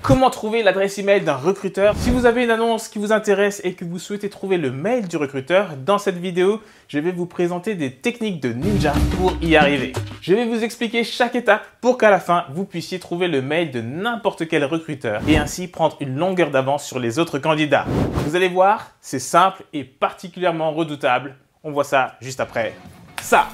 Comment trouver l'adresse email d'un recruteur? Si vous avez une annonce qui vous intéresse et que vous souhaitez trouver le mail du recruteur, dans cette vidéo, je vais vous présenter des techniques de ninja pour y arriver. Je vais vous expliquer chaque étape pour qu'à la fin, vous puissiez trouver le mail de n'importe quel recruteur et ainsi prendre une longueur d'avance sur les autres candidats. Vous allez voir, c'est simple et particulièrement redoutable. On voit ça juste après ça.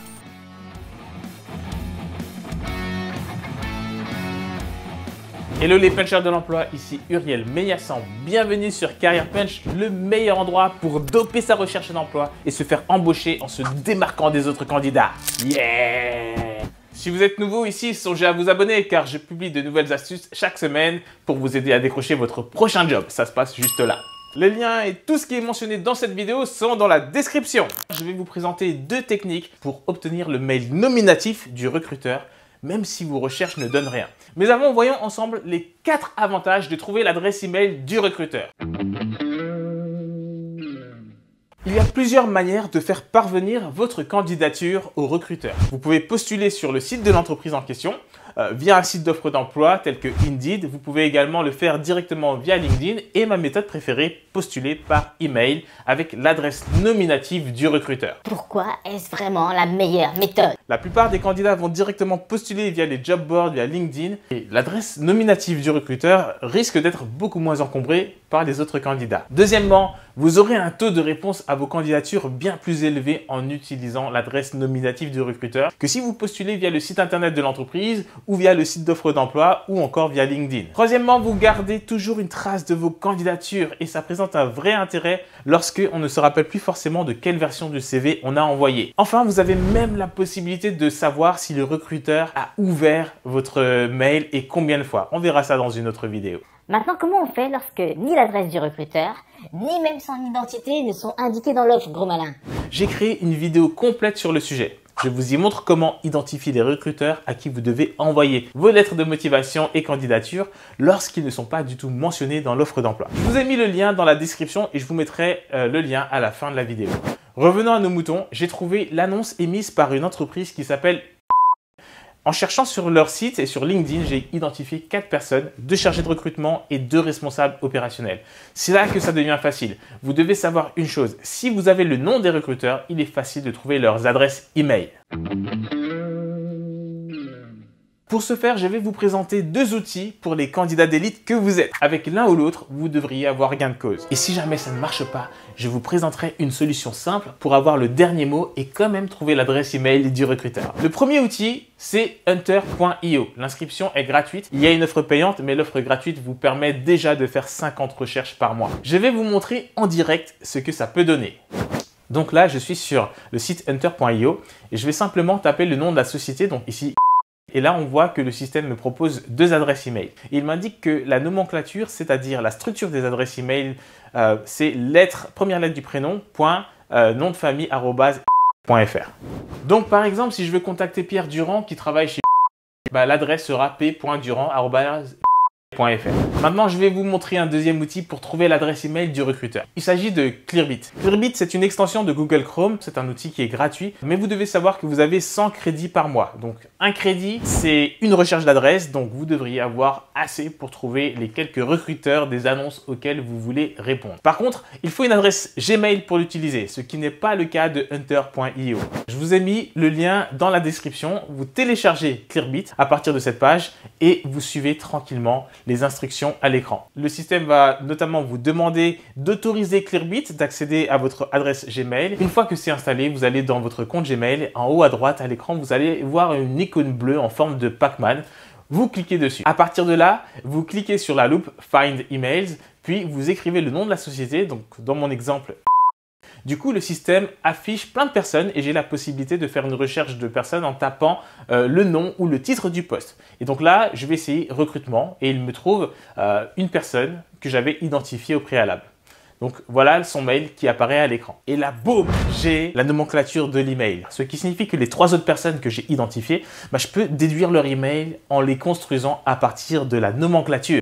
Hello les punchers de l'emploi, ici Uriel Meillassan. Bienvenue sur Career Punch, le meilleur endroit pour doper sa recherche d'emploi et se faire embaucher en se démarquant des autres candidats. Yeah! Si vous êtes nouveau ici, songez à vous abonner car je publie de nouvelles astuces chaque semaine pour vous aider à décrocher votre prochain job. Ça se passe juste là. Les liens et tout ce qui est mentionné dans cette vidéo sont dans la description. Je vais vous présenter deux techniques pour obtenir le mail nominatif du recruteur, même si vos recherches ne donnent rien. Mais avant, voyons ensemble les 4 avantages de trouver l'adresse email du recruteur. Il y a plusieurs manières de faire parvenir votre candidature au recruteur. Vous pouvez postuler sur le site de l'entreprise en question, via un site d'offre d'emploi tel que Indeed. Vous pouvez également le faire directement via LinkedIn et ma méthode préférée, postuler par email avec l'adresse nominative du recruteur. Pourquoi est-ce vraiment la meilleure méthode? La plupart des candidats vont directement postuler via les job boards, via LinkedIn et l'adresse nominative du recruteur risque d'être beaucoup moins encombrée par les autres candidats. Deuxièmement, vous aurez un taux de réponse à vos candidatures bien plus élevé en utilisant l'adresse nominative du recruteur que si vous postulez via le site internet de l'entreprise ou via le site d'offre d'emploi ou encore via LinkedIn. Troisièmement, vous gardez toujours une trace de vos candidatures et ça présente un vrai intérêt lorsque on ne se rappelle plus forcément de quelle version du CV on a envoyé. Enfin, vous avez même la possibilité de savoir si le recruteur a ouvert votre mail et combien de fois. On verra ça dans une autre vidéo. Maintenant, comment on fait lorsque ni l'adresse du recruteur, ni même son identité ne sont indiquées dans l'offre, gros malin? J'ai créé une vidéo complète sur le sujet. Je vous y montre comment identifier les recruteurs à qui vous devez envoyer vos lettres de motivation et candidature lorsqu'ils ne sont pas du tout mentionnés dans l'offre d'emploi. Je vous ai mis le lien dans la description et je vous mettrai le lien à la fin de la vidéo. Revenons à nos moutons, j'ai trouvé l'annonce émise par une entreprise qui s'appelle... En cherchant sur leur site et sur LinkedIn, j'ai identifié 4 personnes, 2 chargés de recrutement et 2 responsables opérationnels. C'est là que ça devient facile. Vous devez savoir une chose, si vous avez le nom des recruteurs, il est facile de trouver leurs adresses email. Pour ce faire, je vais vous présenter 2 outils pour les candidats d'élite que vous êtes. Avec l'un ou l'autre, vous devriez avoir gain de cause. Et si jamais ça ne marche pas, je vous présenterai une solution simple pour avoir le dernier mot et quand même trouver l'adresse email du recruteur. Le premier outil, c'est hunter.io. L'inscription est gratuite. Il y a une offre payante, mais l'offre gratuite vous permet déjà de faire 50 recherches par mois. Je vais vous montrer en direct ce que ça peut donner. Donc là, je suis sur le site hunter.io et je vais simplement taper le nom de la société, donc ici. Et là, on voit que le système me propose 2 adresses email. Il m'indique que la nomenclature, c'est-à-dire la structure des adresses email, c'est première lettre du prénom, point, nom de famille, @fr. Donc, par exemple, si je veux contacter Pierre Durand qui travaille chez l'adresse sera p.durand@fr. Maintenant, je vais vous montrer un deuxième outil pour trouver l'adresse email du recruteur. Il s'agit de Clearbit. Clearbit, c'est une extension de Google Chrome. C'est un outil qui est gratuit, mais vous devez savoir que vous avez 100 crédits par mois. Donc, un crédit, c'est une recherche d'adresse. Donc, vous devriez avoir assez pour trouver les quelques recruteurs des annonces auxquelles vous voulez répondre. Par contre, il faut une adresse Gmail pour l'utiliser, ce qui n'est pas le cas de hunter.io. Je vous ai mis le lien dans la description. Vous téléchargez Clearbit à partir de cette page et vous suivez tranquillement les instructions à l'écran. Le système va notamment vous demander d'autoriser Clearbit, d'accéder à votre adresse Gmail. Une fois que c'est installé, vous allez dans votre compte Gmail. En haut à droite à l'écran, vous allez voir une icône bleue en forme de Pac-Man. Vous cliquez dessus. À partir de là, vous cliquez sur la loupe Find Emails, puis vous écrivez le nom de la société. Donc dans mon exemple, du coup, le système affiche plein de personnes et j'ai la possibilité de faire une recherche de personnes en tapant le nom ou le titre du poste. Et donc là, je vais essayer recrutement et il me trouve une personne que j'avais identifiée au préalable. Donc voilà son mail qui apparaît à l'écran. Et là, boum, j'ai la nomenclature de l'email. Ce qui signifie que les 3 autres personnes que j'ai identifiées, je peux déduire leur email en les construisant à partir de la nomenclature.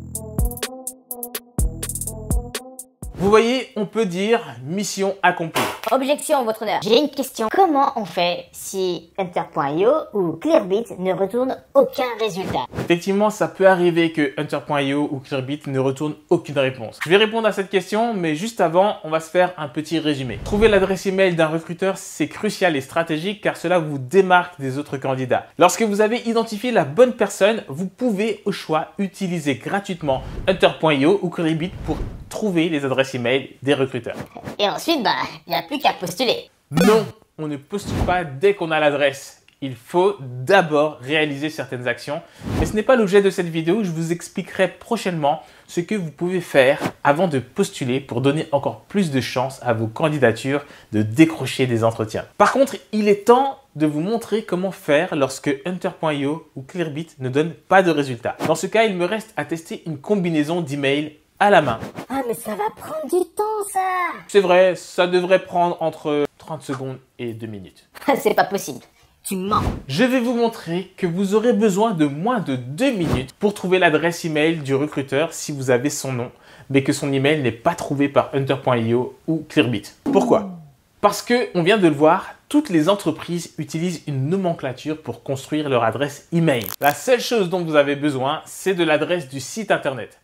Vous voyez, on peut dire mission accomplie. Objection, votre honneur. J'ai une question. Comment on fait si Hunter.io ou Clearbit ne retourne aucun résultat? Effectivement, ça peut arriver que Hunter.io ou Clearbit ne retourne aucune réponse. Je vais répondre à cette question, mais juste avant, on va se faire un petit résumé. Trouver l'adresse email d'un recruteur, c'est crucial et stratégique car cela vous démarque des autres candidats. Lorsque vous avez identifié la bonne personne, vous pouvez au choix utiliser gratuitement Hunter.io ou Clearbit pour trouver les adresses email des recruteurs. Et ensuite, il n'y a plus qu'à postuler. Non, on ne postule pas dès qu'on a l'adresse. Il faut d'abord réaliser certaines actions. Mais ce n'est pas l'objet de cette vidéo. Je vous expliquerai prochainement ce que vous pouvez faire avant de postuler pour donner encore plus de chances à vos candidatures de décrocher des entretiens. Par contre, il est temps de vous montrer comment faire lorsque Hunter.io ou Clearbit ne donnent pas de résultats. Dans ce cas, il me reste à tester une combinaison d'emails à la main. Ah, mais ça va prendre du temps, ça. C'est vrai, ça devrait prendre entre 30 secondes et 2 minutes. C'est pas possible. Tu mens. Je vais vous montrer que vous aurez besoin de moins de 2 minutes pour trouver l'adresse email du recruteur si vous avez son nom, mais que son email n'est pas trouvé par Hunter.io ou Clearbit. Pourquoi? Parce que, on vient de le voir, toutes les entreprises utilisent une nomenclature pour construire leur adresse email. La seule chose dont vous avez besoin, c'est de l'adresse du site internet.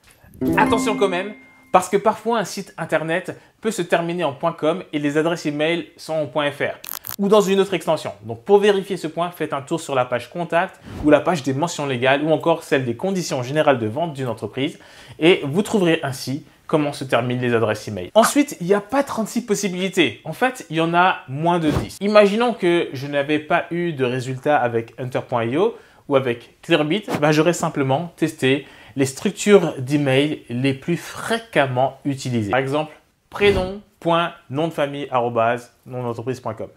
Attention quand même, parce que parfois un site internet peut se terminer en .com et les adresses email sont en .fr ou dans une autre extension. Donc pour vérifier ce point, faites un tour sur la page contact ou la page des mentions légales ou encore celle des conditions générales de vente d'une entreprise et vous trouverez ainsi comment se terminent les adresses email. Ensuite, il n'y a pas 36 possibilités. En fait, il y en a moins de 10. Imaginons que je n'avais pas eu de résultat avec Hunter.io ou avec Clearbit, j'aurais simplement testé les structures d'email les plus fréquemment utilisées. Par exemple, prénom.nomdefamille@nonentreprise.com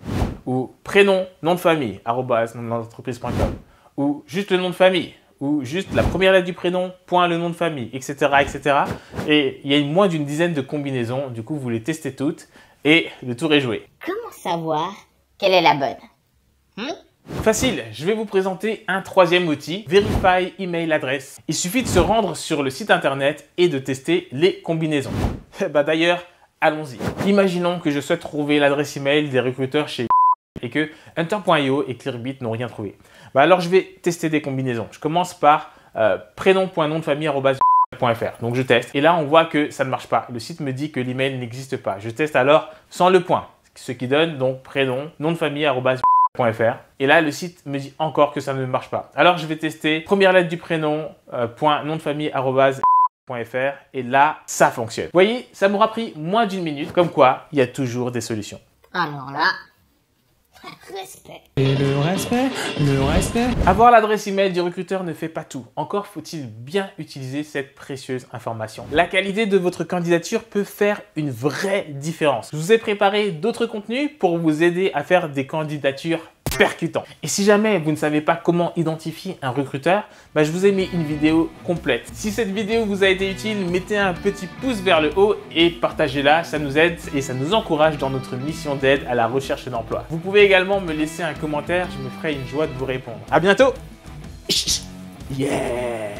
ou prénom.nom-de-famille@nonentreprise.com ou juste le nom de famille ou juste la première lettre du prénom, le nom de famille, etc., etc. Et il y a moins d'une dizaine de combinaisons. Du coup, vous les testez toutes et le tour est joué. Comment savoir quelle est la bonne? Facile, je vais vous présenter un troisième outil, Verify Email Address. Il suffit de se rendre sur le site internet et de tester les combinaisons. D'ailleurs, allons-y. Imaginons que je souhaite trouver l'adresse email des recruteurs chez et que Hunter.io et Clearbit n'ont rien trouvé. Alors je vais tester des combinaisons. Je commence par prénom.nomdefamille@fr. Donc je teste et là on voit que ça ne marche pas. Le site me dit que l'email n'existe pas. Je teste alors sans le point, ce qui donne donc prénom, nom de famille@fr. Et là, le site me dit encore que ça ne marche pas. Alors, je vais tester première lettre du prénom, nom de famille@fr. Et là, ça fonctionne. Vous voyez, ça m'aura pris moins d'une minute. Comme quoi, il y a toujours des solutions. Alors là, respect. Et le respect. Avoir l'adresse email du recruteur ne fait pas tout. Encore faut-il bien utiliser cette précieuse information. La qualité de votre candidature peut faire une vraie différence. Je vous ai préparé d'autres contenus pour vous aider à faire des candidatures percutantes. Et si jamais vous ne savez pas comment identifier un recruteur, je vous ai mis une vidéo complète. Si cette vidéo vous a été utile, mettez un petit pouce vers le haut et partagez-la. Ça nous aide et ça nous encourage dans notre mission d'aide à la recherche d'emploi. Vous pouvez également me laisser un commentaire, je me ferai une joie de vous répondre. À bientôt. Yeah.